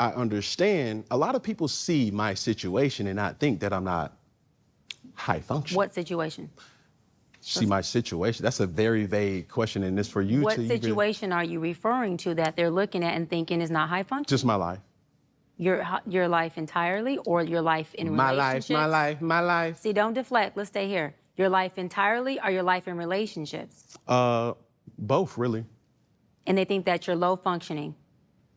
I understand a lot of people see my situation and not think that I'm not high functioning. What situation? See my situation? That's a very vague question, and it's for you What to situation are you referring to that they're looking at and thinking is not high functioning? Just my life. Your life entirely, or your life in relationships? My life. See, don't deflect. Let's stay here. Your life entirely, or your life in relationships? Both, really. And they think that you're low functioning.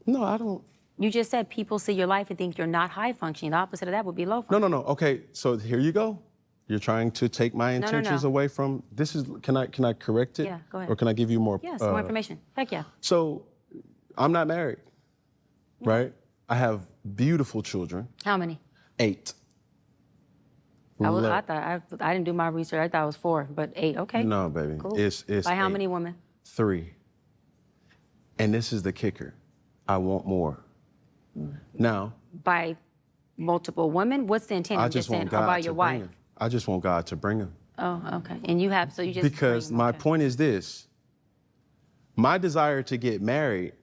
No, I don't. You just said people see your life and think you're not high functioning. The opposite of that would be low functioning. No. Okay, so here you go. You're trying to take my intentions away from. This is. Can I correct it? Yeah, go ahead. Or can I give you more? Yeah, some more information. Heck yeah. So, I'm not married, right? I have beautiful children. How many? 8. I didn't do my research. I thought it was 4, but 8. Okay. No, baby. Cool. It's By how 8. many women? 3. And this is the kicker. I want more. Now. By multiple women? What's the intent? I I'm just want God or by to your bring wife? them. I just want God to bring them. Oh, okay. And you have, so you just. Because my point is this. My desire to get married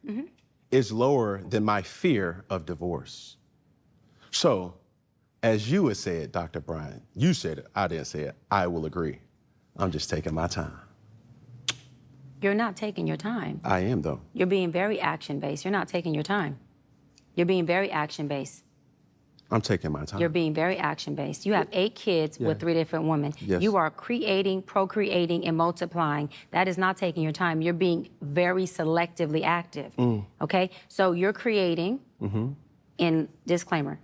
is lower than my fear of divorce. So, as you would say it, Dr. Brian, you said it, I didn't say it, I will agree. I'm just taking my time. You're not taking your time. I am, though. You're being very action-based. You're not taking your time. You're being very action-based. I'm taking my time. You're being very action-based. You have 8 kids with 3 different women. Yes. You are creating, procreating, and multiplying. That is not taking your time. You're being very selectively active, okay? So you're creating, and disclaimer,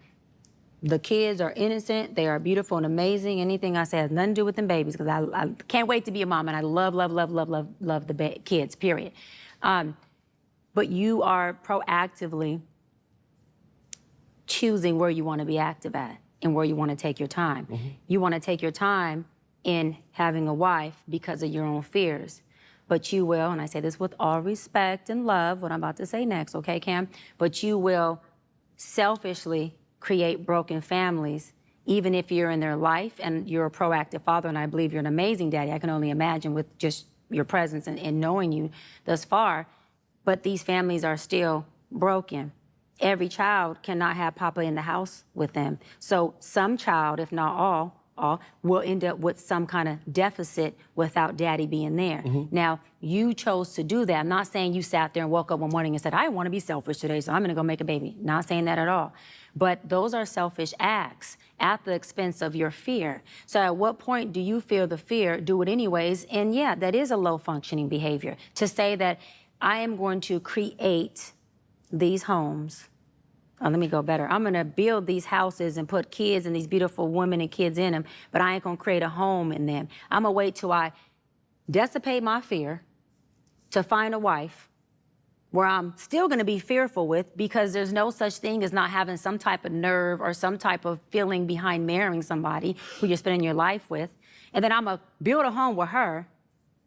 the kids are innocent, they are beautiful and amazing. Anything I say has nothing to do with them babies, because I can't wait to be a mom, and I love the kids, period. But you are proactively choosing where you want to be active at and where you want to take your time. You want to take your time in having a wife because of your own fears. But you will, and I say this with all respect and love, what I'm about to say next, okay, Cam? But you will selfishly create broken families, even if you're in their life and you're a proactive father, and I believe you're an amazing daddy. I can only imagine with just your presence and knowing you thus far. But these families are still broken. Every child cannot have Papa in the house with them. So some child, if not all, will end up with some kind of deficit without daddy being there. Now, you chose to do that. I'm not saying you sat there and woke up one morning and said, I want to be selfish today, so I'm going to go make a baby. Not saying that at all. But those are selfish acts at the expense of your fear. So at what point do you feel the fear, do it anyways? And yeah, that is a low functioning behavior. To say that I am going to create these homes. Oh, let me go better. I'm gonna build these houses and put kids and these beautiful women and kids in them, but I ain't gonna create a home in them. I'm gonna wait till I dissipate my fear to find a wife where I'm still gonna be fearful with, because there's no such thing as not having some type of nerve or some type of feeling behind marrying somebody who you're spending your life with. And then I'm gonna build a home with her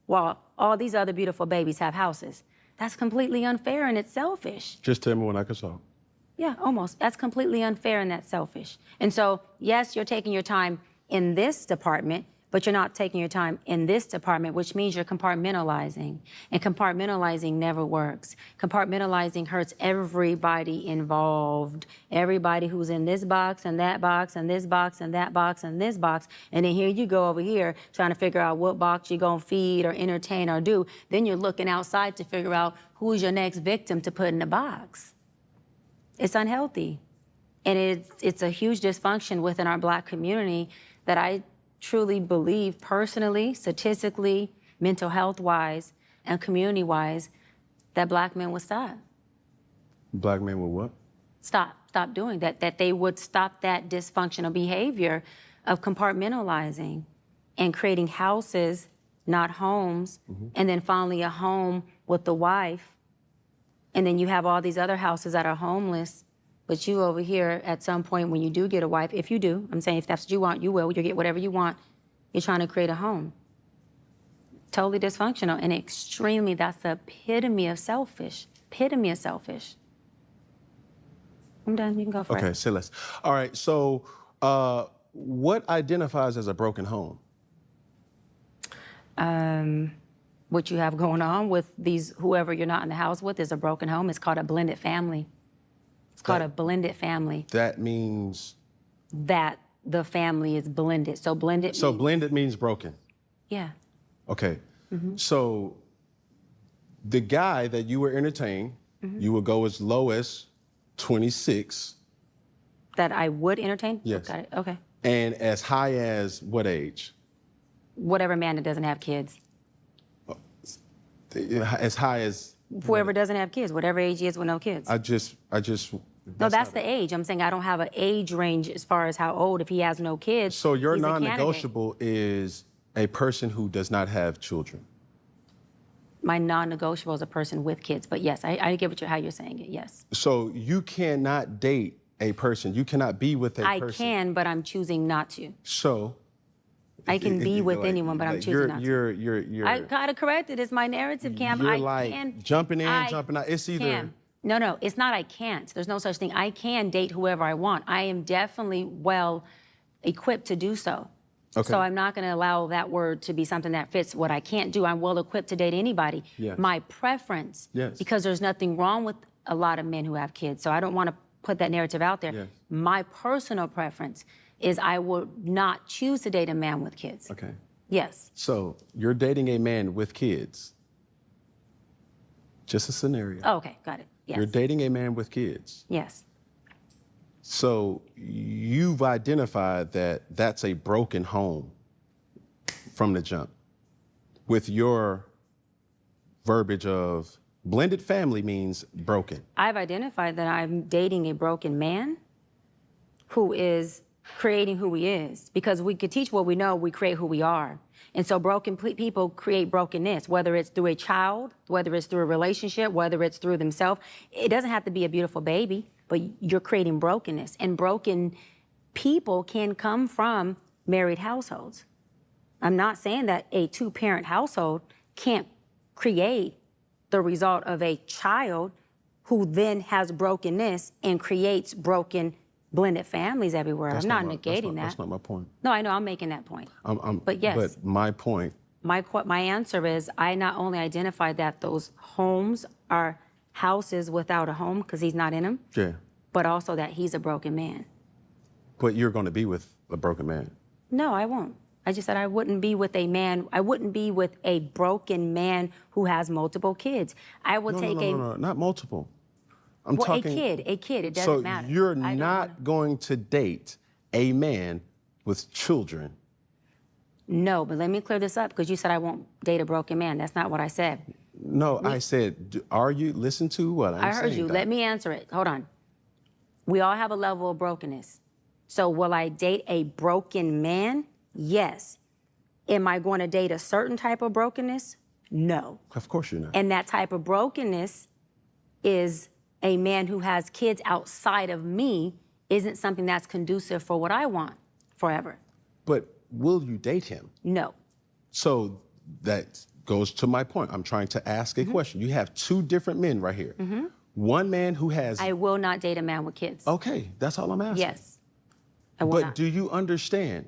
while all these other beautiful babies have houses. That's completely unfair and it's selfish. Just tell me when I can solve. Yeah, almost. That's completely unfair and that's selfish. And so, yes, you're taking your time in this department, but you're not taking your time in this department, which means you're compartmentalizing. And compartmentalizing never works. Compartmentalizing hurts everybody involved. Everybody who's in this box and that box and this box and that box and this box. And then here you go over here trying to figure out what box you're gonna feed or entertain or do. Then you're looking outside to figure out who's your next victim to put in the box. It's unhealthy. And it's a huge dysfunction within our Black community that I truly believe personally, statistically, mental health-wise, and community-wise, that Black men would stop. Black men will what? Stop doing that, that they would stop that dysfunctional behavior of compartmentalizing and creating houses, not homes, and then finally a home with the wife. And then you have all these other houses that are homeless, but you over here at some point when you do get a wife, if you do, I'm saying if that's what you want, you will, you'll get whatever you want, you're trying to create a home. Totally dysfunctional and extremely, that's the epitome of selfish, epitome of selfish. I'm done, you can go for it. Okay, say less. All right, so what identifies as a broken home? What you have going on with these, whoever you're not in the house with is a broken home. It's called a blended family. It's called a blended family. That means. That the family is blended. So blended. So means, blended means broken. yeah. Okay. So the guy that you were entertaining, you would go as low as 26. That I would entertain. Yes. Got it. Okay. And as high as what age? Whatever man that doesn't have kids. As high as. Whoever doesn't have kids, whatever age he is with no kids. I just. No, that's the age. I'm saying I don't have an age range as far as how old. If he has no kids, So your he's a candidate. non-negotiable is a person who does not have children. My non-negotiable is a person with kids. But yes, I get what how you're saying it. Yes. So you cannot date a person. You cannot be with a I person. can, but I'm choosing not to. So. I can be with anyone, but I'm choosing not to. You're. I gotta correct it. It's my narrative, Cam. You're I like can, jumping in, I jumping out. It's either. can. No, it's not I can't. There's no such thing. I can date whoever I want. I am definitely well equipped to do so. Okay. So I'm not going to allow that word to be something that fits what I can't do. I'm well equipped to date anybody. Yes. My preference, Yes. because there's nothing wrong with a lot of men who have kids, so I don't want to put that narrative out there. Yes. My personal preference is I would not choose to date a man with kids. Okay. Yes. So you're dating a man with kids. Just a scenario. Oh, okay, got it. Yes. You're dating a man with kids. Yes. So you've identified that that's a broken home from the jump. With your verbiage of blended family means broken. I've identified that I'm dating a broken man who is creating who he is, because we could teach what we know, we create who we are. And so broken people create brokenness, whether it's through a child, whether it's through a relationship, whether it's through themselves. It doesn't have to be a beautiful baby, but you're creating brokenness. And broken people can come from married households. I'm not saying that a two-parent household can't create the result of a child who then has brokenness and creates broken blended families everywhere. I'm not negating that. That's not my point. No, I know, I'm making that point. But yes. But my point. My answer is I not only identify that those homes are houses without a home because he's not in them, Yeah. but also that he's a broken man. But you're going to be with a broken man. No, I won't. I just said I wouldn't be with a man. I wouldn't be with a broken man who has multiple kids. I would No, not multiple. I'm well, talking. a kid. It doesn't matter. So you're I don't not going to date a man with children. No, but let me clear this up because you said I won't date a broken man. That's not what I said. No, I said, are you, listen to what I'm saying. I heard you. Doc. Let me answer it. Hold on. We all have a level of brokenness. So will I date a broken man? Yes. Am I going to date a certain type of brokenness? No. Of course you're not. And that type of brokenness is a man who has kids outside of me isn't something that's conducive for what I want forever. But will you date him? No. So that goes to my point. I'm trying to ask a question. You have two different men right here. One man who has. I will not date a man with kids. Okay, that's all I'm asking. Yes. I will But not. do you understand